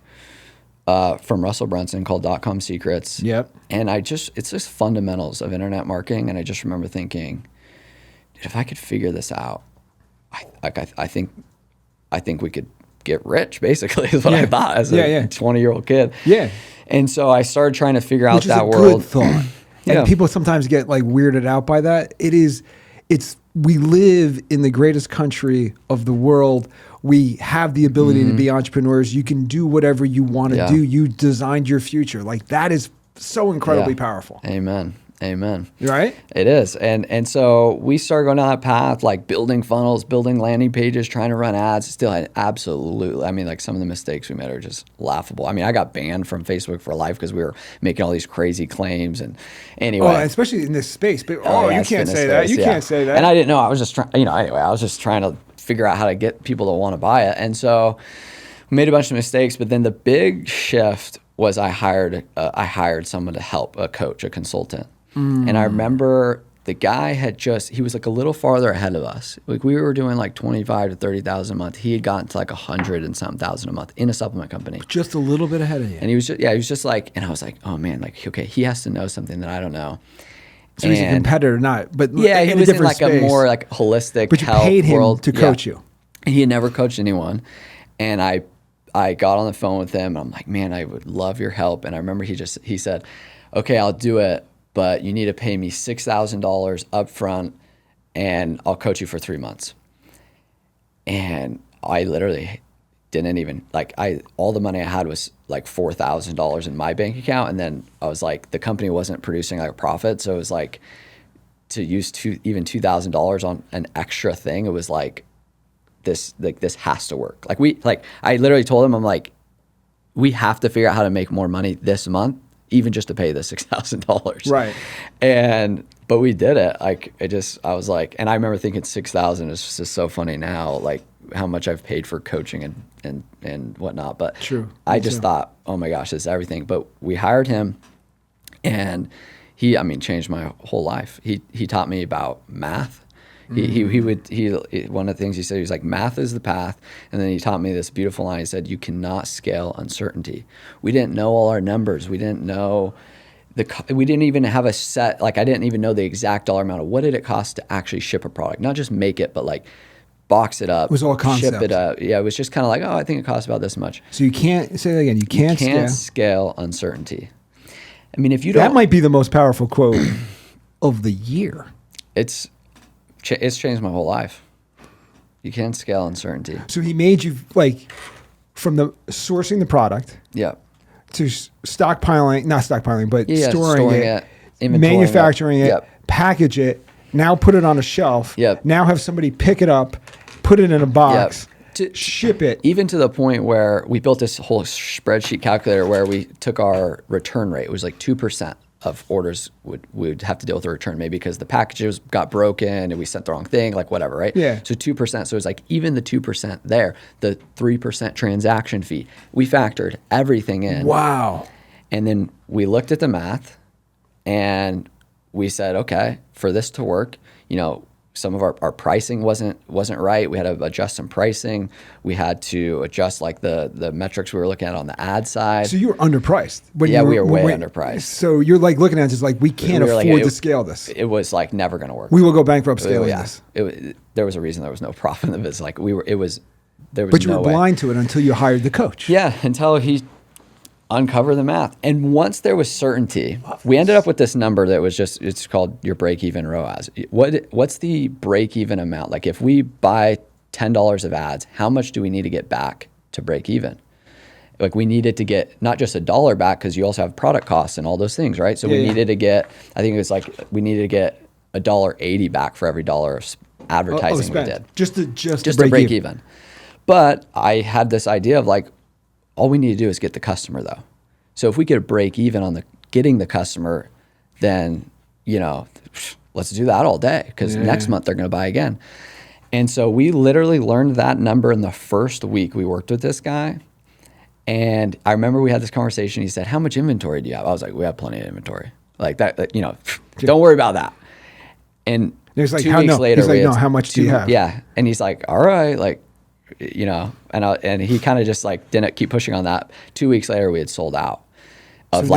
from Russell Brunson called .com Secrets. Yep. And it's just fundamentals of internet marketing. And I just remember thinking, dude, if I could figure this out, I think we could get rich, basically, is what I thought as a 20-year-old kid. Yeah. And so I started trying to figure out that world. world. Good thought. And people sometimes get like weirded out by that. We live in the greatest country of the world. We have the ability to be entrepreneurs. You can do whatever you want to do. You designed your future. Like, that is so incredibly powerful. Amen. Right? It is. And so we started going down that path, like building funnels, building landing pages, trying to run ads. Still, absolutely. I mean, like some of the mistakes we made are just laughable. I mean, I got banned from Facebook for life because we were making all these crazy claims. And anyway. Oh, especially in this space. But you can't say that. You can't say that. And I didn't know. I was just trying, anyway, I was just trying to figure out how to get people to want to buy it. And so we made a bunch of mistakes. But then the big shift was I hired someone to help, a coach, a consultant. And I remember the guy he was like a little farther ahead of us. Like we were doing like 25 to 30,000 a month. He had gotten to like 100 and some thousand a month in a supplement company. Just a little bit ahead of you. And he was just like, and I was like, oh man, like, okay, he has to know something that I don't know. So he's a competitor, but he was in like space. a more like holistic but you health paid him world to coach you. And he had never coached anyone. And I got on the phone with him, and I'm like, man, I would love your help. And I remember he said, okay, I'll do it, but you need to pay me $6,000 up front, and I'll coach you for 3 months. And I literally didn't even, all the money I had was like $4,000 in my bank account. And then I was like, the company wasn't producing like a profit. So it was like, to use even $2,000 on an extra thing, it was like this has to work. I literally told him, I'm like, we have to figure out how to make more money this month, even just to pay the $6,000. Right. But we did it. I was like, and I remember thinking 6,000 is just so funny now, like how much I've paid for coaching and whatnot. But True. I just thought, oh my gosh, this is everything. But we hired him, and he changed my whole life. He taught me about math. One of the things he said, he was like, math is the path. And then he taught me this beautiful line. He said, you cannot scale uncertainty. We didn't know all our numbers. We didn't know we didn't even have a set, like I didn't even know the exact dollar amount of what did it cost to actually ship a product, not just make it, but like box it up. It was all concept. Ship it up. Yeah, it was just kind of like, oh, I think it costs about this much. So you can't, say that again, you can't scale uncertainty. I mean, if you don't. That might be the most powerful quote of the year. It's changed my whole life. You can't scale uncertainty. So he made you, like, from the sourcing the product. Yeah. To stockpiling, not stockpiling, but storing it, inventorying manufacturing it, Yep. package it, now put it on a shelf, Yep. now have somebody pick it up, put it in a box, ship it. Even to the point where we built this whole spreadsheet calculator where we took our return rate. It was like 2% of orders would have to deal with a return, maybe because the packages got broken and we sent the wrong thing, like whatever, right? Yeah. So 2%. So it's like even the 2% there, the 3% transaction fee, we factored everything in. Wow. And then we looked at the math and we said, okay, for this to work, some of our pricing wasn't right. We had to adjust some pricing. We had to adjust like the metrics we were looking at on the ad side. So you were underpriced. We were way underpriced. So you're like looking at it, just like, we can't afford to scale this. It was like never going to work. We will go bankrupt scaling this. There was a reason there was no profit in the business. Like there was But you no were way. blind to it until you hired the coach. Yeah, until he uncovered the math. And once there was certainty, we ended up with this number that was it's called your break-even ROAS. What's the break-even amount? Like if we buy $10 of ads, how much do we need to get back to break even? Like we needed to get not just $1 back, because you also have product costs and all those things, right? So we needed to get, I think it was like we needed to get $1.80 back for every dollar of advertising we did. Just to break even. But I had this idea of like, all we need to do is get the customer though. So if we could break even on getting the customer, then, let's do that all day, because next month they're going to buy again. And so we literally learned that number in the first week we worked with this guy. And I remember we had this conversation. He said, how much inventory do you have? I was like, we have plenty of inventory. Like that, don't worry about that. And He's like, 2 weeks later, he's like, no, how much do you have? Yeah. And he's like, all right, like, and he kind of just like didn't keep pushing on that. 2 weeks later, we had sold out of 6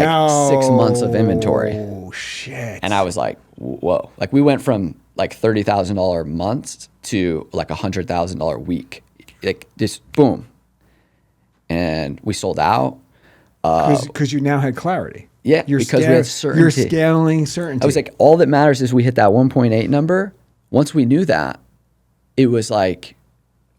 months of inventory. Oh shit! And I was like, whoa! Like we went from like $30,000 months to like $100,000 week, like just boom. And we sold out because you now had clarity. Yeah, because we had certainty. You're scaling certainty. I was like, all that matters is we hit that 1.8 number. Once we knew that, it was like.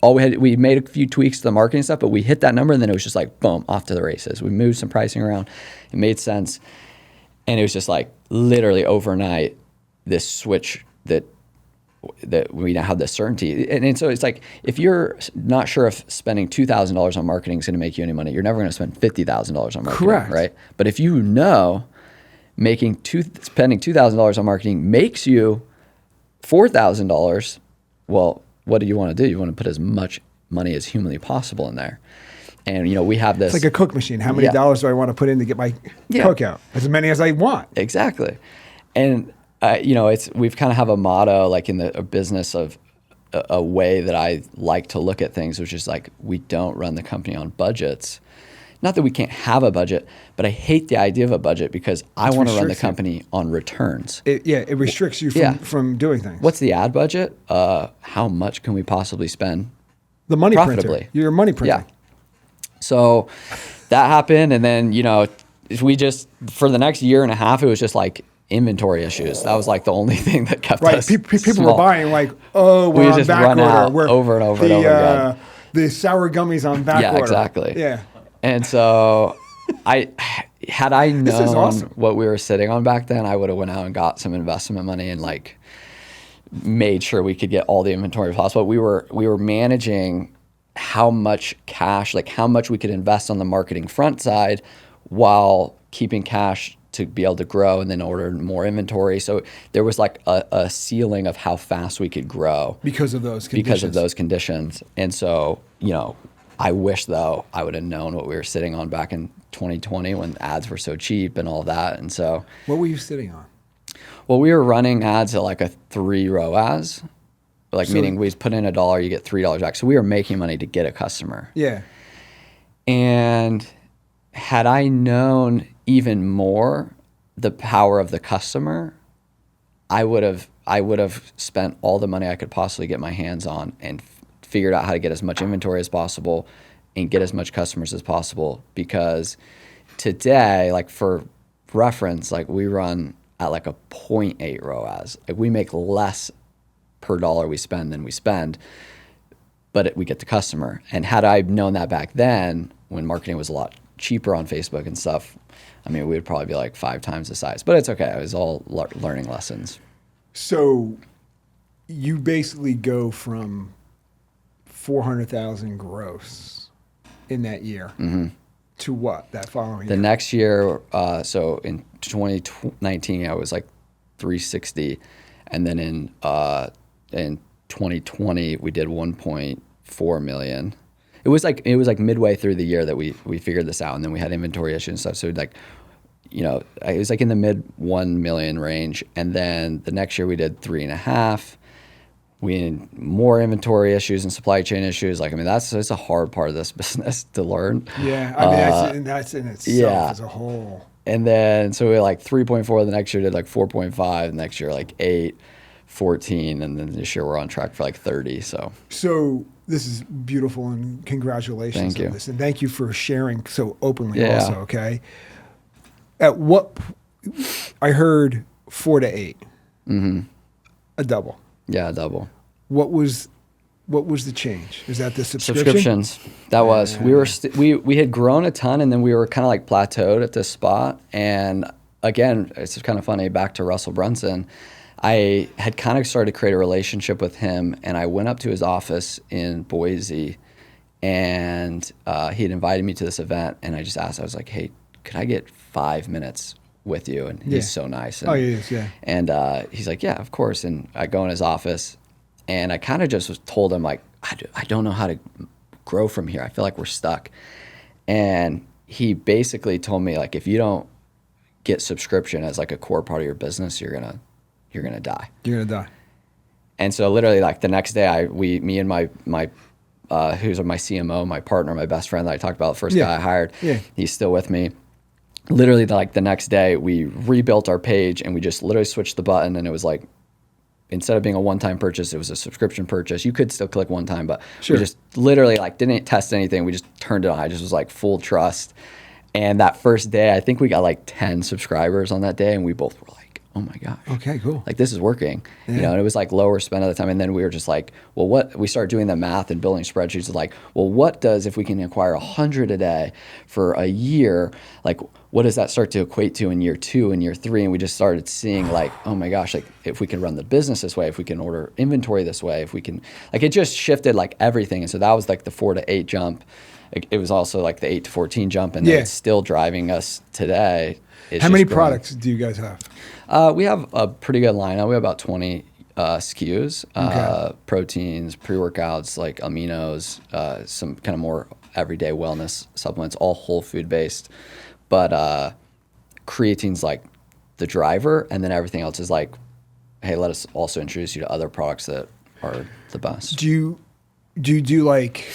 We made a few tweaks to the marketing stuff, but we hit that number and then it was just like, boom, off to the races. We moved some pricing around. It made sense. And it was just like literally overnight, this switch that we now have this certainty. And so it's like, if you're not sure if spending $2,000 on marketing is going to make you any money, you're never going to spend $50,000 on marketing. Correct. Right? But if you know spending $2,000 on marketing makes you $4,000, well, what do you want to do? You want to put as much money as humanly possible in there. And, we have this. It's like a Coke machine. How many dollars do I want to put in to get my Coke out? As many as I want. Exactly. And, we've kind of have a motto, like in the business of a way that I like to look at things, which is like, we don't run the company on budgets. Not that we can't have a budget, but I hate the idea of a budget because I want to run the company on returns. It restricts you from doing things. What's the ad budget? How much can we possibly spend? The money profitably? Printer. You're a money printer. Yeah. So that happened, and then we just for the next year and a half, it was just like inventory issues. That was like the only thing that kept us People small. were buying like, we're we on just back run order. out We're over and over and over again. The sour gummies on back order. Yeah, exactly. Yeah. And so had I known awesome. what we were sitting on back then, I would have went out and got some investment money and like made sure we could get all the inventory possible. We were managing how much cash, like how much we could invest on the marketing front side while keeping cash to be able to grow and then order more inventory. So there was like a ceiling of how fast we could grow because of those conditions. And so, I wish though I would have known what we were sitting on back in 2020 when ads were so cheap and all that. And so what were you sitting on? Well, we were running ads at like a 3 ROAS, meaning we put in $1, you get $3 back. So we were making money to get a customer. Yeah. And had I known even more the power of the customer, I would have spent all the money I could possibly get my hands on and figured out how to get as much inventory as possible and get as much customers as possible. Because today, like for reference, like we run at like a 0.8 ROAS. Like we make less per dollar we spend than we spend, but we get the customer. And had I known that back then, when marketing was a lot cheaper on Facebook and stuff, I mean, we would probably be like 5 times the size. But it's okay. It was all learning lessons. So you basically go from 400,000 gross in that year to what that following year? The next year, so in 2019, I was like 360, and then in 2020 we did 1.4 million. It was like midway through the year that we figured this out, and then we had inventory issues and stuff. So like, it was like in the mid 1 million range, and then the next year we did 3.5. We had more inventory issues and supply chain issues. Like, I mean, that's a hard part of this business to learn. Yeah, I mean, that's in itself as a whole. And then, so we were like 3.4, the next year did like 4.5, the next year like 8, 14, and then this year we're on track for like 30, so. So this is beautiful, and congratulations on this. And thank you for sharing so openly also, okay? At what, I heard 4 to 8, a double. Yeah, a double. What was the change? Is that the subscription? Subscriptions. That was. We had grown a ton, and then we were kind of like plateaued at this spot. And again, it's kind of funny, back to Russell Brunson, I had kind of started to create a relationship with him, and I went up to his office in Boise, and he had invited me to this event, and I just asked, I was like, hey, could I get 5 minutes with you? And he's so nice. And, he is, yeah. And he's like, yeah, of course. And I go in his office, and I kind of just told him, like, I don't know how to grow from here. I feel like we're stuck. And he basically told me, like, if you don't get subscription as like a core part of your business, you're gonna die. You're gonna die. And so literally, like, the next day, me and my who's my CMO, my partner, my best friend that I talked about, the first guy I hired, he's still with me. Literally, like, the next day, we rebuilt our page, and we just literally switched the button, and it was like, instead of being a one-time purchase, it was a subscription purchase. You could still click one time, but we just literally, like, didn't test anything. We just turned it on. I just was like full trust. And that first day, I think we got like 10 subscribers on that day, and we both were like, oh my gosh. Okay, cool. Like, this is working. And it was like lower spend at the time. And then we were just like, well, we started doing the math and building spreadsheets of like, well, if we can acquire 100 a day for a year, like, what does that start to equate to in year 2 and year 3? And we just started seeing, like, oh my gosh, like, if we can run the business this way, if we can order inventory this way, if we can, like, it just shifted like everything. And so that was like the 4 to 8 jump. It was also like the 8 to 14 jump, and it's still driving us today. How many products do you guys have? We have a pretty good lineup. We have about 20 SKUs, proteins, pre-workouts, like aminos, some kind of more everyday wellness supplements, all whole food based. But creatine's like the driver, and then everything else is like, hey, let us also introduce you to other products that are the best. Do you do like,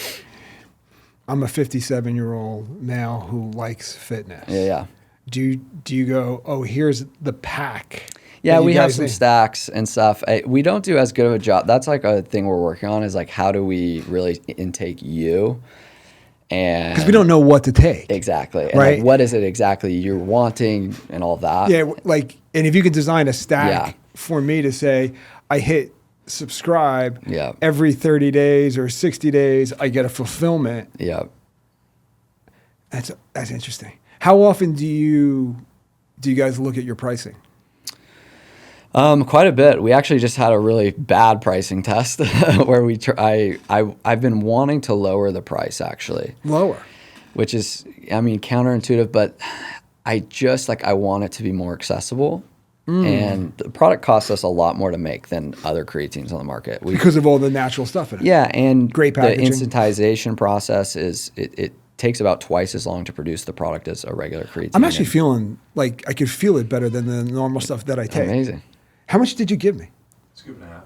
I'm a 57-year-old male who likes fitness. Yeah. Do you go, oh, here's the pack? Yeah, we have some stacks and stuff. We don't do as good of a job. That's like a thing we're working on, is like, how do we really intake you? And because we don't know what to take. Exactly. And right? Like, what is it exactly you're wanting and all that? Yeah, like, and if you could design a stack for me to say, I hit subscribe every 30 days or 60 days, I get a fulfillment. Yeah. That's interesting. How often do you guys look at your pricing? Quite a bit. We actually just had a really bad pricing test where I've been wanting to lower the price actually. Lower. Which is, I mean, counterintuitive, but I want it to be more accessible. And the product costs us a lot more to make than other creatines on the market. Because of all the natural stuff in it. Yeah, and great packaging. The instantization process it takes about twice as long to produce the product as a regular creatine. I'm actually feeling like I could feel it better than the normal stuff that I take. Amazing. How much did you give me? Scoop and a half.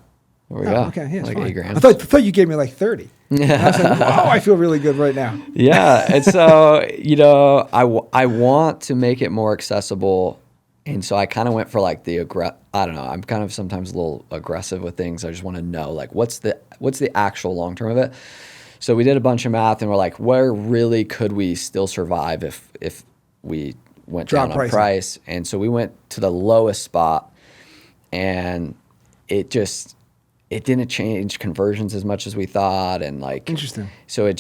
There we go. Okay, yeah, like fine. 8 grams. I thought you gave me like 30. Yeah. I was like, wow, I feel really good right now. Yeah, and so I want to make it more accessible, and so I kind of went for like I don't know. I'm kind of sometimes a little aggressive with things. I just want to know like what's the actual long term of it. So we did a bunch of math, and we're like, where really could we still survive if we went down on price? And so we went to the lowest spot, and it didn't change conversions as much as we thought, and like interesting. So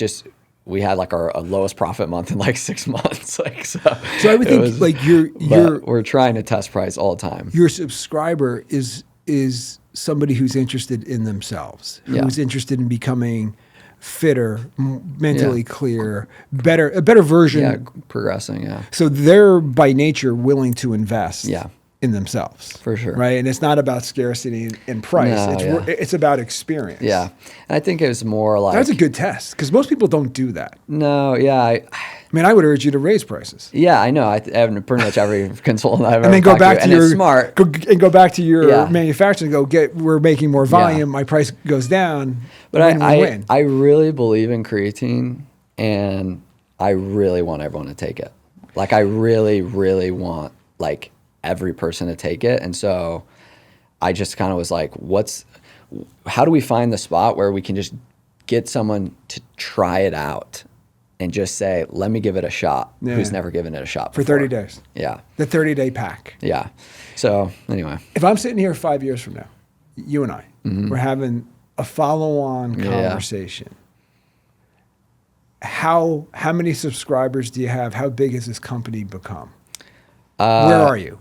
we had like our lowest profit month in like 6 months. Like so I would think like we're trying to test price all the time. Your subscriber is somebody who's interested in themselves, who's interested in becoming fitter, mentally clear, a better version. Yeah, progressing. Yeah. So they're by nature willing to invest. Yeah. In themselves, for sure, right? And it's not about scarcity and price. It's about experience. Yeah, and I think it was more like that's a good test because most people don't do that. No, yeah, I mean, I would urge you to raise prices. Yeah, I know. I have pretty much every consultant I've ever and then go back to your smart and go back to your manufacturing. We're making more volume. My price goes down. But I really believe in creatine, and I really want everyone to take it. Like I really, really want like every person to take it. And so I just kind of was like, how do we find the spot where we can just get someone to try it out and just say, let me give it a shot, who's never given it a shot before. For 30 days. Yeah. The 30-day pack. Yeah. So anyway. If I'm sitting here 5 years from now, you and I, we're having a follow-on conversation. How many subscribers do you have? How big has this company become? Where are you?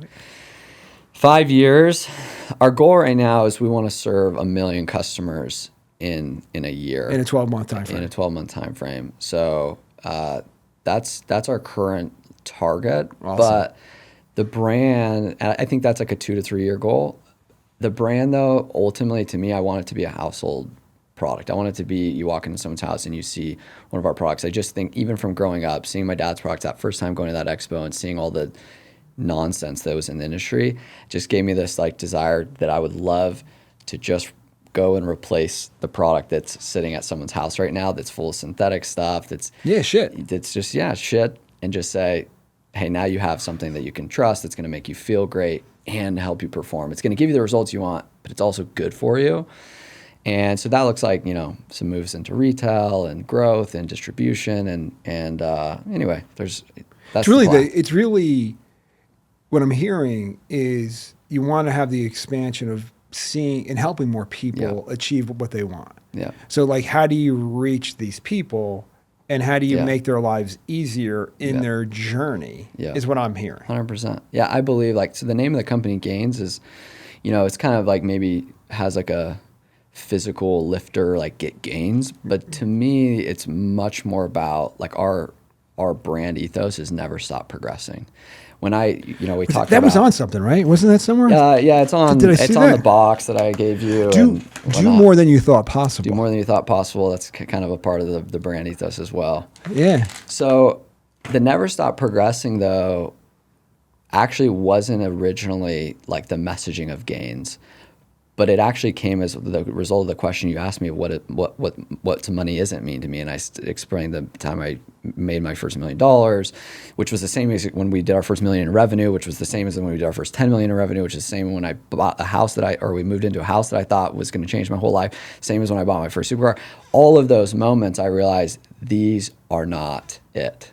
5 years. Our goal right now is we want to serve 1 million customers in a year. In a 12-month time frame. In a 12-month time frame. So that's our current target. Awesome. But the brand, I think that's like a 2 to 3 year goal. The brand, though, ultimately to me, I want it to be a household product. I want it to be, you walk into someone's house and you see one of our products. I just think even from growing up, seeing my dad's products that first time going to that expo and seeing all the nonsense that was in the industry just gave me this like desire that I would love to just go and replace the product that's sitting at someone's house right now that's full of synthetic stuff that's shit shit, and just say, hey, now you have something that you can trust that's going to make you feel great and help you perform. It's going to give you the results you want, but it's also good for you. And so that looks like, some moves into retail and growth and distribution and anyway, that's really what I'm hearing is you want to have the expansion of seeing and helping more people achieve what they want. Yeah. So like, how do you reach these people and how do you make their lives easier in their journey is what I'm hearing. 100%. Yeah. I believe so the name of the company Gains is, it's kind of like maybe has like a physical lifter, like get gains. But to me, it's much more about like our brand ethos is never stop progressing. When we talked that about, was on something, right? Wasn't that somewhere? Yeah, it's on. Did I see it's that? on the box that I gave you. Do more than you thought possible. Do more than you thought possible. That's kind of a part of the brand ethos as well. Yeah. So the never stop progressing though actually wasn't originally like the messaging of Gains, but it actually came as the result of the question you asked me of what money isn't mean to me. And I explained the time I made my first $1 million, which was the same as when we did our first $1 million in revenue, which was the same as when we did our first $10 million in revenue, which is the same when I bought a house we moved into a house that I thought was going to change my whole life. Same as when I bought my first supercar. All of those moments, I realized these are not it,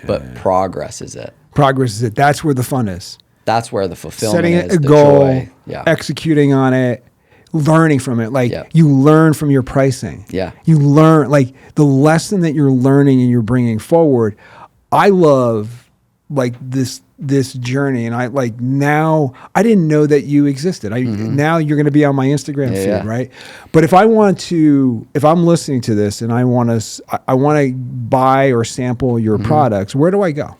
but progress is it. Progress is it. That's where the fun is. That's where the fulfillment setting is, a the goal, joy. Executing on it, learning from it. You learn from your pricing. Yeah. You learn the lesson that you're learning and you're bringing forward. I love like this journey, and I like now I didn't know that you existed. Now you're going to be on my Instagram feed, right? But if I'm listening to this and I want to buy or sample your products, where do I go?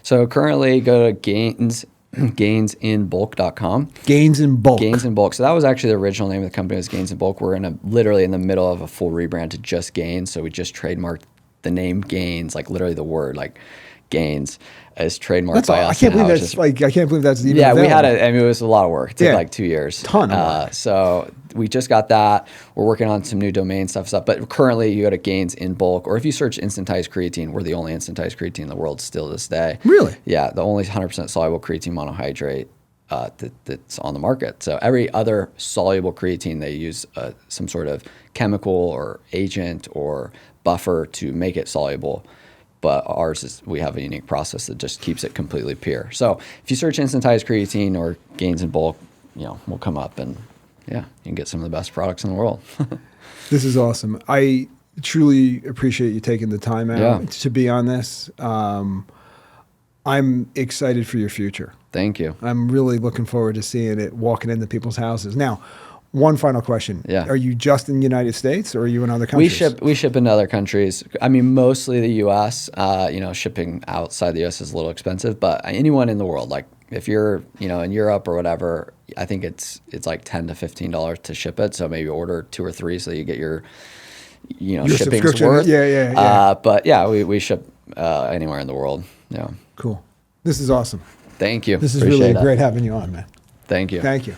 So currently go to gainsinbulk.com. Gains in Bulk. Gains in Bulk. So that was actually the original name of the company, was Gains in Bulk. We're literally in the middle of a full rebrand to just Gains. So we just trademarked the name Gains, like literally the word, like Gains, is trademarked by us. I can't believe that's even yeah, available. we had it was a lot of work. It took like 2 years. Ton of work. So we just got that. We're working on some new domain stuff. But currently you go to Gains in Bulk, or if you search instantized creatine, we're the only instantized creatine in the world still to this day. Really? Yeah, the only 100% soluble creatine monohydrate that's on the market. So every other soluble creatine, they use some sort of chemical or agent or buffer to make it soluble. But ours we have a unique process that just keeps it completely pure. So if you search instantized creatine or Gains in Bulk, we'll come up, and you can get some of the best products in the world. This is awesome. I truly appreciate you taking the time out to be on this. I'm excited for your future. Thank you. I'm really looking forward to seeing it walking into people's houses. Now, one final question. Yeah. Are you just in the United States, or are you in other countries? We ship into other countries. I mean, mostly the U.S. Shipping outside the U.S. is a little expensive, but anyone in the world, like if you're in Europe or whatever, I think it's like $10 to $15 to ship it. So maybe order 2 or 3 so you get your shipping's worth. Yeah. But yeah, we ship anywhere in the world. Yeah. Cool. This is awesome. Thank you. This is Appreciate really it. great having you on, man. Thank you. Thank you.